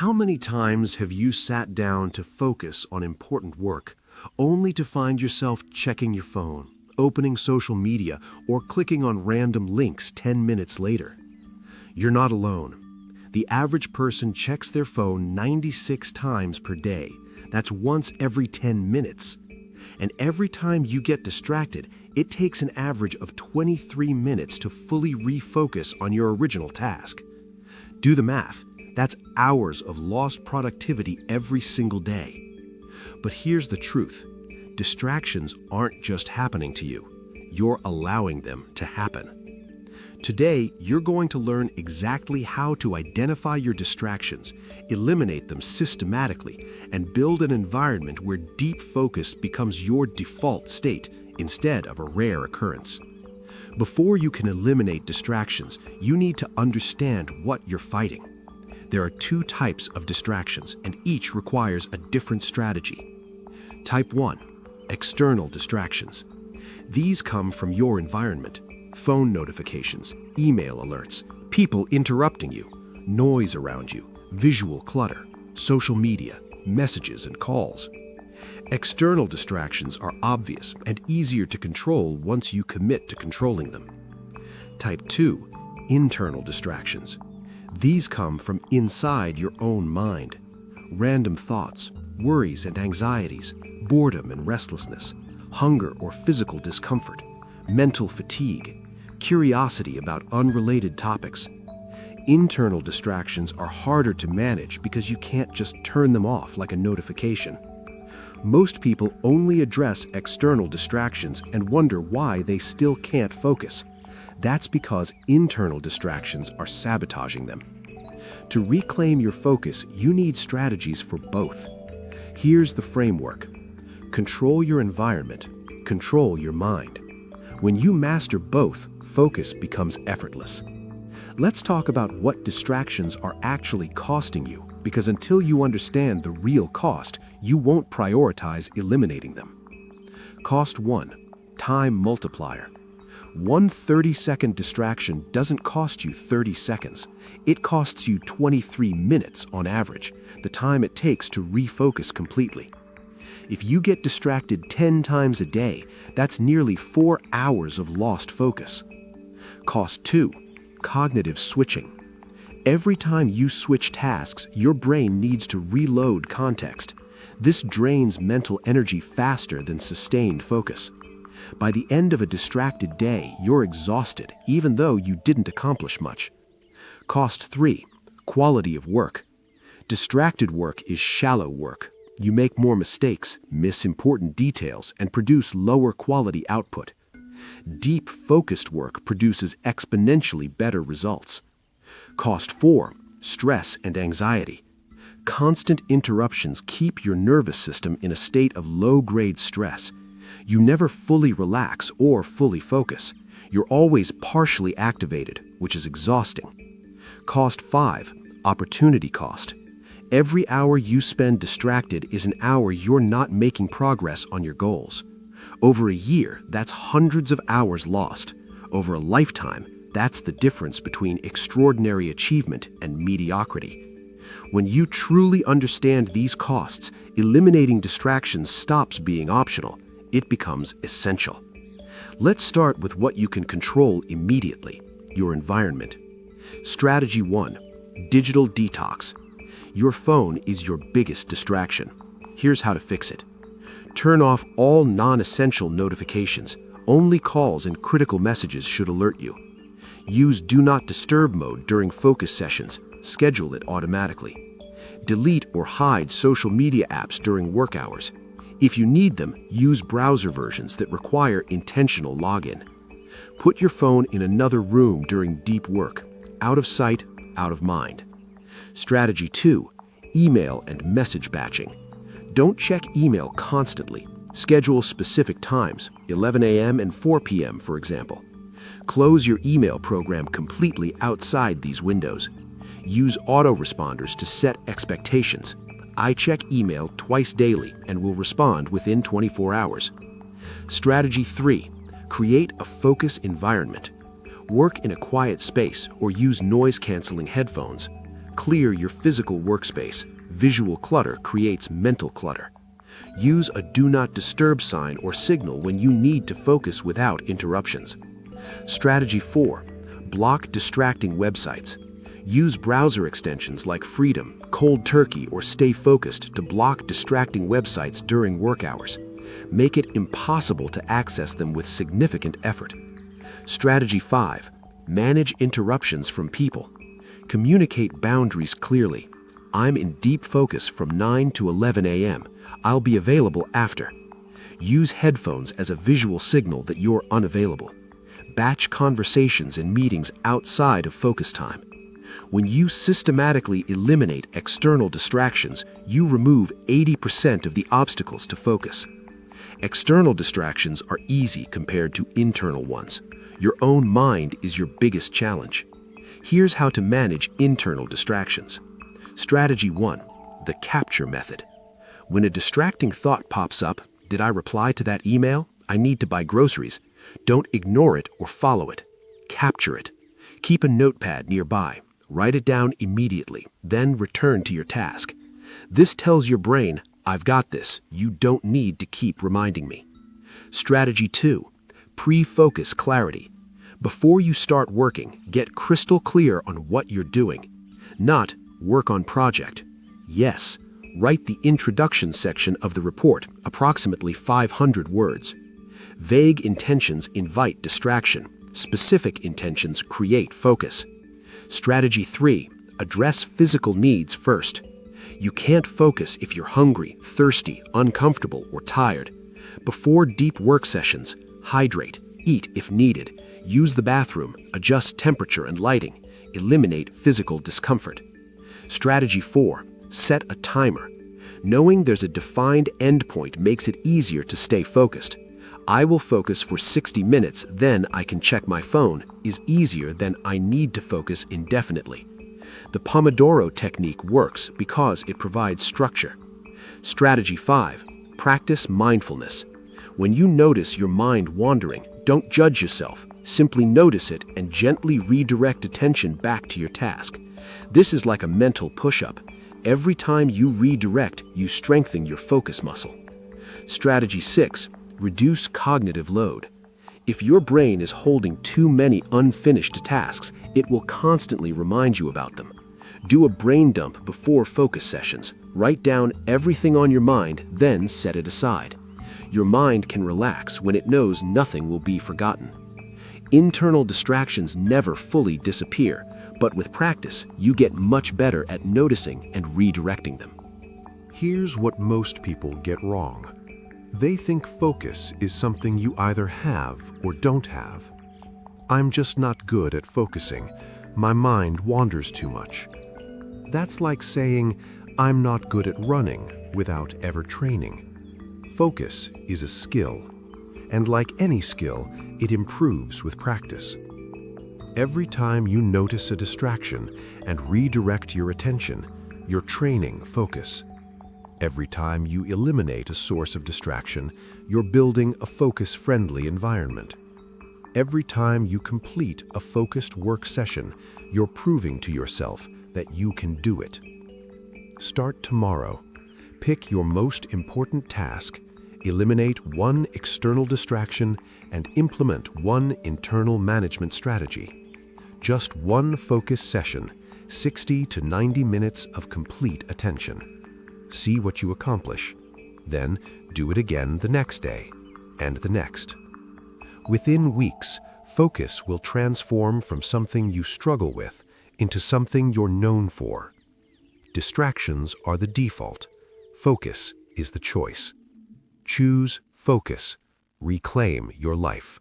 How many times have you sat down to focus on important work, only to find yourself checking your phone, opening social media, or clicking on random links 10 minutes later? You're not alone. The average person checks their phone 96 times per day. That's once every 10 minutes. And every time you get distracted, it takes an average of 23 minutes to fully refocus on your original task. Do the math. That's hours of lost productivity every single day. But here's the truth. Distractions aren't just happening to you. You're allowing them to happen. Today, you're going to learn exactly how to identify your distractions, eliminate them systematically, and build an environment where deep focus becomes your default state instead of a rare occurrence. Before you can eliminate distractions, you need to understand what you're fighting. There are two types of distractions, and each requires a different strategy. Type 1. External distractions. These come from your environment. Phone notifications, email alerts, people interrupting you, noise around you, visual clutter, social media, messages and calls. External distractions are obvious and easier to control once you commit to controlling them. Type 2. Internal distractions. These come from inside your own mind. Random thoughts, worries and anxieties, boredom and restlessness, hunger or physical discomfort, mental fatigue, curiosity about unrelated topics. Internal distractions are harder to manage because you can't just turn them off like a notification. Most people only address external distractions and wonder why they still can't focus. That's because internal distractions are sabotaging them. To reclaim your focus, you need strategies for both. Here's the framework. Control your environment, control your mind. When you master both, focus becomes effortless. Let's talk about what distractions are actually costing you, because until you understand the real cost, you won't prioritize eliminating them. Cost 1. Time multiplier. One 30-second distraction doesn't cost you 30 seconds. It costs you 23 minutes on average, the time it takes to refocus completely. If you get distracted 10 times a day, that's nearly 4 hours of lost focus. Cost 2. Cognitive switching. Every time you switch tasks, your brain needs to reload context. This drains mental energy faster than sustained focus. By the end of a distracted day, you're exhausted, even though you didn't accomplish much. Cost 3. Quality of work. Distracted work is shallow work. You make more mistakes, miss important details, and produce lower quality output. Deep, focused work produces exponentially better results. Cost 4. Stress and anxiety. Constant interruptions keep your nervous system in a state of low-grade stress. You never fully relax or fully focus. You're always partially activated, which is exhausting. Cost 5. Opportunity cost. Every hour you spend distracted is an hour you're not making progress on your goals. Over a year, that's hundreds of hours lost. Over a lifetime, that's the difference between extraordinary achievement and mediocrity. When you truly understand these costs, eliminating distractions stops being optional. It becomes essential. Let's start with what you can control immediately: your environment. Strategy 1. Digital detox. Your phone is your biggest distraction. Here's how to fix it. Turn off all non-essential notifications. Only calls and critical messages should alert you. Use Do Not Disturb mode during focus sessions. Schedule it automatically. Delete or hide social media apps during work hours. If you need them, use browser versions that require intentional login. Put your phone in another room during deep work. Out of sight, out of mind. Strategy 2. Email and message batching. Don't check email constantly. Schedule specific times, 11 a.m. and 4 p.m., for example. Close your email program completely outside these windows. Use autoresponders to set expectations. I check email twice daily and will respond within 24 hours. Strategy 3. Create a focus environment. Work in a quiet space or use noise-canceling headphones. Clear your physical workspace. Visual clutter creates mental clutter. Use a do not disturb sign or signal when you need to focus without interruptions. Strategy 4. Block distracting websites. Use browser extensions like Freedom, Cold Turkey, or Stay Focused to block distracting websites during work hours. Make it impossible to access them with significant effort. Strategy 5. Manage interruptions from people. Communicate boundaries clearly. I'm in deep focus from 9 to 11 a.m. I'll be available after. Use headphones as a visual signal that you're unavailable. Batch conversations and meetings outside of focus time. When you systematically eliminate external distractions, you remove 80% of the obstacles to focus. External distractions are easy compared to internal ones. Your own mind is your biggest challenge. Here's how to manage internal distractions. Strategy 1. The capture method. When a distracting thought pops up, did I reply to that email? I need to buy groceries. Don't ignore it or follow it. Capture it. Keep a notepad nearby. Write it down immediately, then return to your task. This tells your brain, I've got this. You don't need to keep reminding me. Strategy 2. Pre-focus clarity. Before you start working, get crystal clear on what you're doing. Not work on project. Yes, write the introduction section of the report, approximately 500 words. Vague intentions invite distraction. Specific intentions create focus. Strategy 3. Address physical needs first. You can't focus if you're hungry, thirsty, uncomfortable, or tired. Before deep work sessions, hydrate, eat if needed, use the bathroom, adjust temperature and lighting, eliminate physical discomfort. Strategy 4. Set a timer. Knowing there's a defined endpoint makes it easier to stay focused. I will focus for 60 minutes, then I can check my phone is easier than I need to focus indefinitely. The Pomodoro technique works because it provides structure. Strategy 5. Practice mindfulness. When you notice your mind wandering, don't judge yourself. Simply notice it and gently redirect attention back to your task. This is like a mental push-up. Every time you redirect, you strengthen your focus muscle. Strategy 6. Reduce cognitive load. If your brain is holding too many unfinished tasks, it will constantly remind you about them. Do a brain dump before focus sessions. Write down everything on your mind, then set it aside. Your mind can relax when it knows nothing will be forgotten. Internal distractions never fully disappear, but with practice, you get much better at noticing and redirecting them. Here's what most people get wrong. They think focus is something you either have or don't have. I'm just not good at focusing. My mind wanders too much. That's like saying, I'm not good at running without ever training. Focus is a skill, and like any skill, it improves with practice. Every time you notice a distraction and redirect your attention, you're training focus. Every time you eliminate a source of distraction, you're building a focus-friendly environment. Every time you complete a focused work session, you're proving to yourself that you can do it. Start tomorrow. Pick your most important task, eliminate one external distraction, and implement one internal management strategy. Just one focus session, 60 to 90 minutes of complete attention. See what you accomplish. Then do it again the next day, and the next. Within weeks, focus will transform from something you struggle with into something you're known for. Distractions are the default. Focus is the choice. Choose focus. Reclaim your life.